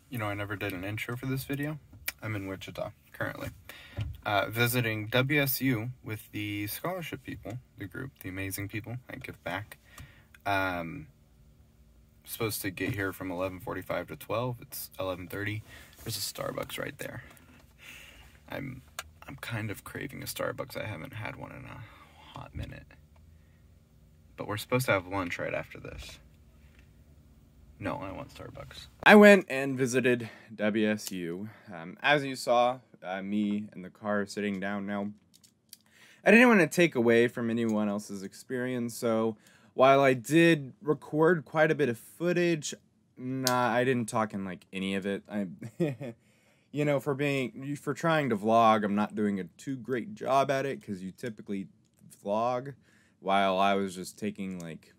You know, I never did an intro for this video. I'm in Wichita, currently. Visiting WSU with the scholarship people, the group, the amazing people I give back. Supposed to get here from 11:45 to 12. It's 11:30. There's a Starbucks right there. I'm kind of craving a Starbucks. I haven't had one in a hot minute. But we're supposed to have lunch right after this. No, I want Starbucks. I went and visited WSU. As you saw, me in the car sitting down now. I didn't want to take away from anyone else's experience, so while I did record quite a bit of footage, I didn't talk in like any of it. You know, for trying to vlog, I'm not doing a too great job at it because you typically vlog, while I was just taking like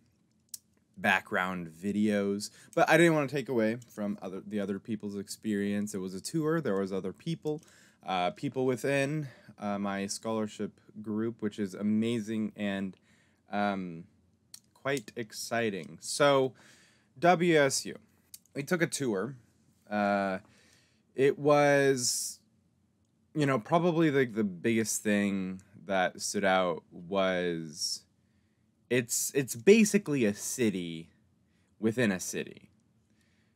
background videos. But I didn't want to take away from the other people's experience. It was a tour. There was other people, people within my scholarship group, which is amazing and quite exciting. So WSU, we took a tour. It was, you know, probably like the biggest thing that stood out was it's basically a city within a city.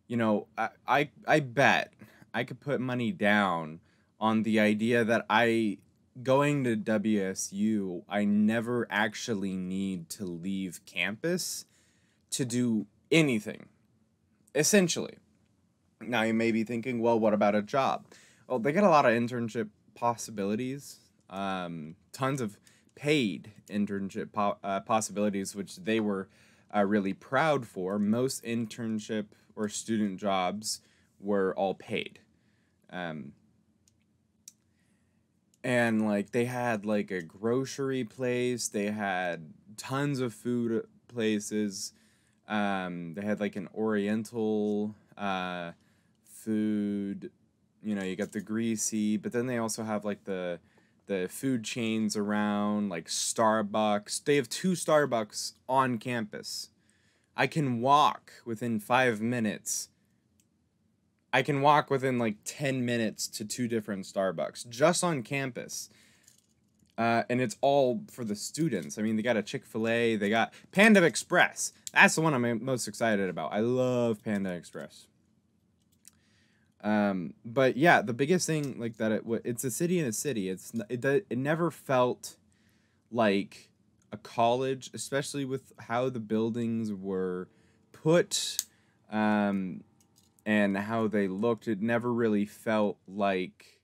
You know, I bet I could put money down on the idea that going to WSU, I never actually need to leave campus to do anything, essentially. Now you may be thinking, well, what about a job? Well, they got a lot of internship possibilities, tons of paid internship possibilities, which they were really proud for. Most internship or student jobs were all paid. And like they had like a grocery place, they had tons of food places, they had like an oriental food, you know, you got the greasy, but then they also have like the food chains around, like Starbucks. They have 2 Starbucks on campus. I can walk within 5 minutes. I can walk within like 10 minutes to 2 different Starbucks just on campus. And it's all for the students. I mean, they got a Chick-fil-A, they got Panda Express. That's the one I'm most excited about. I love Panda Express. But yeah, the biggest thing like that, it's a city in a city. It never felt like a college, especially with how the buildings were put, and how they looked. It never really felt like,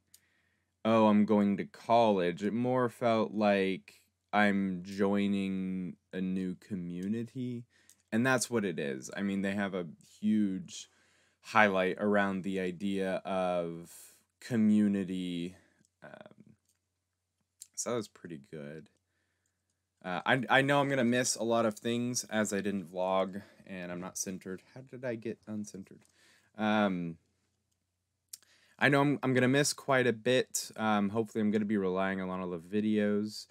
oh, I'm going to college. It more felt like I'm joining a new community, and that's what it is. I mean, they have a huge highlight around the idea of community. So that was pretty good. I know I'm going to miss a lot of things as I didn't vlog and I'm not centered. How did I get uncentered? I know I'm going to miss quite a bit. Hopefully I'm going to be relying on a lot of the videos.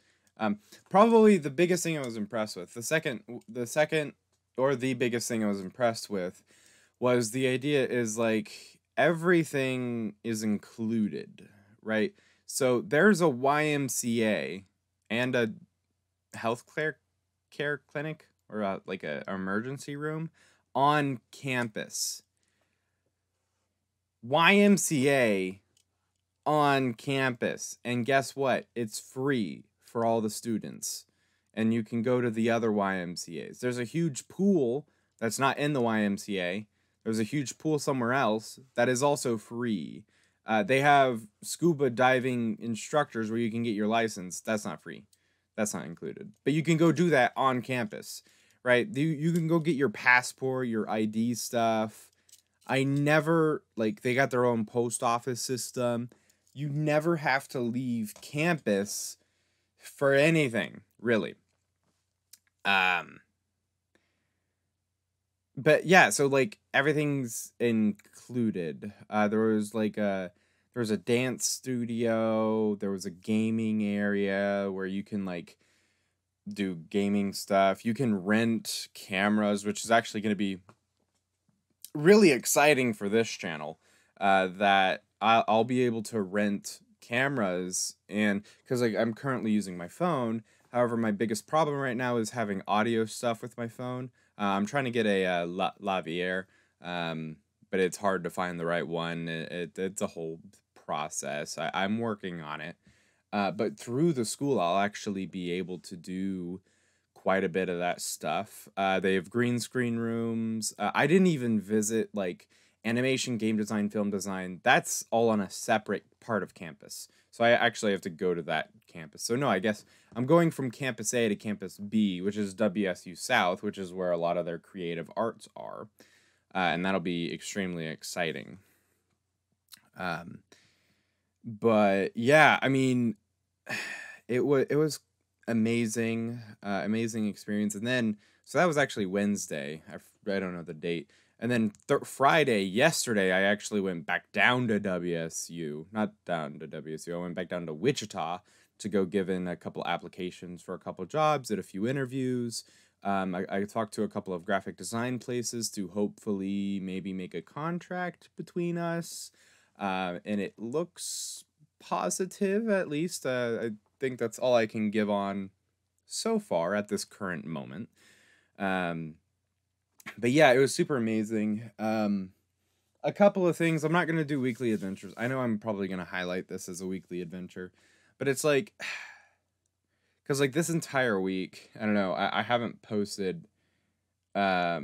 Probably the biggest thing I was impressed with, the second or the biggest thing I was impressed with was the idea is like everything is included, right? So there's a YMCA and a health care clinic or like a emergency room on campus. YMCA on campus, and guess what? It's free for all the students, and you can go to the other YMCA's. There's a huge pool that's not in the YMCA. There's a huge pool somewhere else that is also free. They have scuba diving instructors where you can get your license. That's not free. That's not included. But you can go do that on campus, right? You can go get your passport, your ID stuff. I never, like, they got their own post office system. You never have to leave campus for anything, really. But yeah, so like everything's included. There was a dance studio, there was a gaming area where you can like do gaming stuff. You can rent cameras, which is actually going to be really exciting for this channel. that I'll be able to rent cameras, and because like I'm currently using my phone. However, my biggest problem right now is having audio stuff with my phone. I'm trying to get a Lavier, um, but it's hard to find the right one. It's a whole process. I'm working on it. But through the school, I'll actually be able to do quite a bit of that stuff. They have green screen rooms. I didn't even visit like animation, game design, film design. That's all on a separate part of campus. So I actually have to go to that campus. So no, I guess I'm going from campus A to campus B, which is WSU South, which is where a lot of their creative arts are. And that'll be extremely exciting. Um, but yeah, I mean, it was amazing, amazing experience. And then so that was actually Wednesday. I don't know the date. And then Friday, yesterday, I actually went back down to WSU, not down to WSU. I went back down to Wichita to go give in a couple applications for a couple jobs, did a few interviews. I talked to a couple of graphic design places to hopefully maybe make a contract between us. And it looks positive, at least. I think that's all I can give on so far at this current moment. Um, but yeah, it was super amazing. A couple of things. I'm not going to do weekly adventures. I know I'm probably going to highlight this as a weekly adventure, but it's like, because like this entire week, I don't know, I haven't posted, I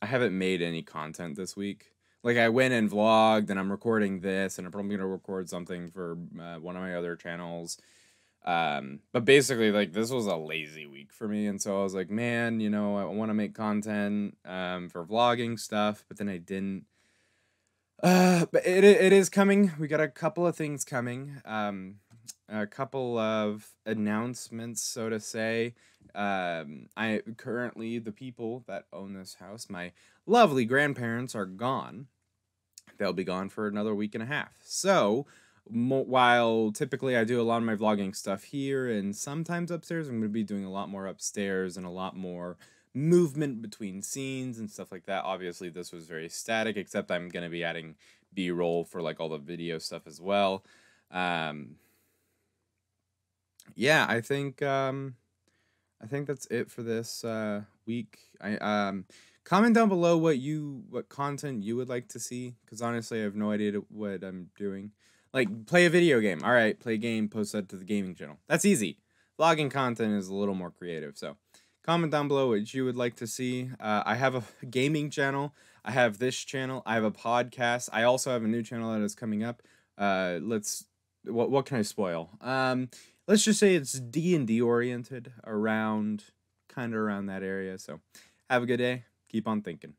haven't made any content this week. Like I went and vlogged, and I'm recording this, and I'm probably gonna record something for one of my other channels. But basically, like this was a lazy week for me, and so I was like, man, you know, I want to make content for vlogging stuff, but then I didn't. But it is coming. We got a couple of things coming. A couple of announcements, so to say. I currently the people that own this house, my lovely grandparents, are gone. They'll be gone for another week and a half. So, while typically I do a lot of my vlogging stuff here and sometimes upstairs, I'm going to be doing a lot more upstairs and a lot more movement between scenes and stuff like that. Obviously, this was very static, except I'm going to be adding B-roll for like all the video stuff as well. Yeah, I think that's it for this week. I comment down below what content you would like to see, because honestly, I have no idea what I'm doing. Like, play a video game. All right, play a game, post that to the gaming channel. That's easy. Vlogging content is a little more creative, so comment down below what you would like to see. I have a gaming channel. I have this channel. I have a podcast. I also have a new channel that is coming up. What can I spoil? Let's just say it's D&D oriented, around kind of around that area. So have a good day. Keep on thinking.